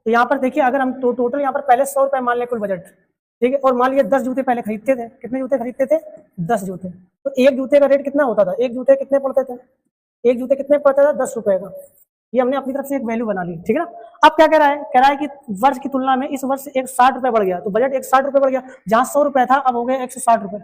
तो यहाँ पर देखिए अगर हम टोटल यहाँ पर पहले 100 रुपए मान लें कुल बजट, ठीक है, और मान लीजिए 10 जूते पहले खरीदते थे, कितने जूते खरीदते थे? 10 जूते। तो एक जूते का रेट कितना होता था? एक जूते कितने पड़ते थे? एक जूते कितने पड़ते थे? 10 रुपए का। ये हमने अपनी तरफ से एक वैल्यू बना ली, ठीक है ना। अब क्या कह रहा है? कह रहा है कि वर्ष की तुलना में इस वर्ष एक 60 रुपए बढ़ गया, तो बजट एक 60 रुपए बढ़ गया, जहां 100 रुपए था अब हो गया 160 रुपए।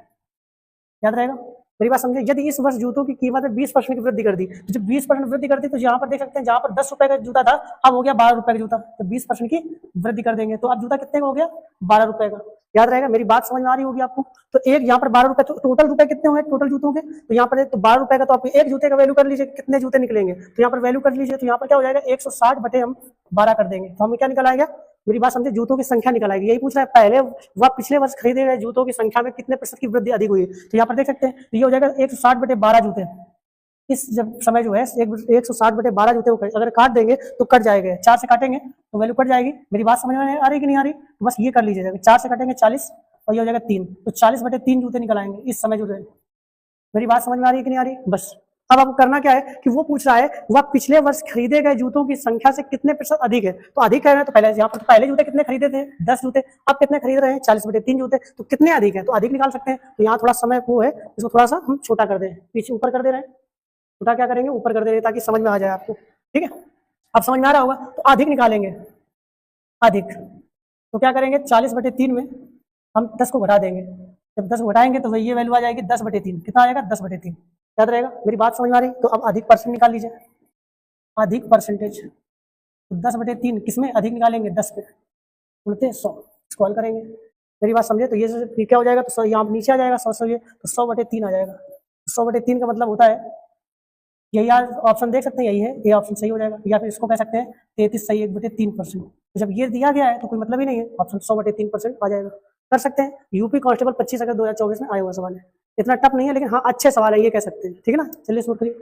याद रहेगा? मेरी बात समझे? यदि इस वर्ष जूतों की कीमत में 20% की वृद्धि कर दी, तो जब 20% वृद्धि कर दी तो यहाँ पर देख सकते हैं, जहां पर 10 रुपए का जूता था अब हो गया 12 रुपए का जूता। तो 20% की वृद्धि कर देंगे तो अब जूता कितने का हो गया? 12 रुपए का। याद रहेगा? मेरी बात समझ में आ रही होगी आपको? तो एक यहाँ पर 12 रुपए, तो टोटल रुपए कितने हुए टोटल जूतों के? तो यहाँ पर तो 12 रुपए का, तो आप एक जूते का वैल्यू कर लीजिए, कितने जूते निकलेंगे, तो यहाँ पर वैल्यू कर लीजिए। तो यहाँ पर क्या हो जाएगा? 160 बटे हम 12 कर देंगे, तो हमें क्या निकल आएगा? मेरी बात समझे? जूतों की संख्या निकल आएगी। यही पूछ रहा है पहले वह पिछले वर्ष खरीदे गए जूतों की संख्या में कितने प्रतिशत की वृद्धि अधिक हुई। तो यहाँ पर देख सकते हैं, तो ये हो जाएगा 160 बटे 12 जूते। इस जब समय जो है 160 बटे 12 जूते को अगर काट देंगे तो कट जाएंगे, 4 से काटेंगे तो वैल्यू कट जाएगी। मेरी बात समझ में आ रही कि नहीं आ रही? तो बस ये कर लीजिएगा, 4 से काटेंगे 40 और ये हो जाएगा 3, तो 40 बटे 3 जूते निकल आएंगे इस समय जो है। मेरी बात समझ में आ रही है कि नहीं आ रही? बस अब आपको करना क्या है कि वो पूछ रहा है वह पिछले वर्ष खरीदे गए जूतों की संख्या से कितने प्रतिशत अधिक है। तो अधिक है तो पहले यहाँ पर पहले जूते कितने खरीदे थे? 10 जूते। अब कितने खरीद रहे हैं? 40 बटे 3 जूते। तो कितने अधिक है? तो अधिक निकाल सकते हैं। तो यहाँ थोड़ा समय वो है, इसको थोड़ा सा हम छोटा कर दें, पीछे ऊपर कर दे रहे हैं, छोटा क्या करेंगे? ऊपर कर दे रहे हैं, ताकि समझ में आ जाए आपको, ठीक है। अब समझ में आ रहा होगा? तो अधिक निकालेंगे, अधिक तो क्या करेंगे? 40 बटे 3 में हम 10 को घटा देंगे। जब 10 को घटाएंगे तो ये वैल्यू आ जाएगी 10 बटे 3। कितना आएगा? 10 बटे 3। याद रहेगा? मेरी बात समझ में आ रही? तो अब अधिक परसेंट निकाल लीजिए, अधिक परसेंटेज। तो 10 बटे 3 किसमें अधिक निकालेंगे? 10 पे, उल्टे 100 स्क्रॉल करेंगे। मेरी बात समझे? तो ये क्या हो जाएगा? तो 100 यहाँ नीचे आ जाएगा, 100 ये, तो 100 बटे 3 आ जाएगा। 100 बटे 3 का मतलब होता है यही, ऑप्शन देख सकते हैं, यही है, ये ऑप्शन सही हो जाएगा। या फिर इसको कह सकते हैं 33 सही 1 बटे 3%। तो जब ये दिया गया है तो कोई मतलब ही नहीं है, ऑप्शन 100 बटे 3% आ जाएगा। कर सकते हैं। यूपी कांस्टेबल 25 अगस्त 2024 में आया हुआ सवाल है, इतना टफ नहीं है, लेकिन हाँ अच्छे सवाल है ये कह सकते हैं, ठीक है ना। चलिए शुरू करिए।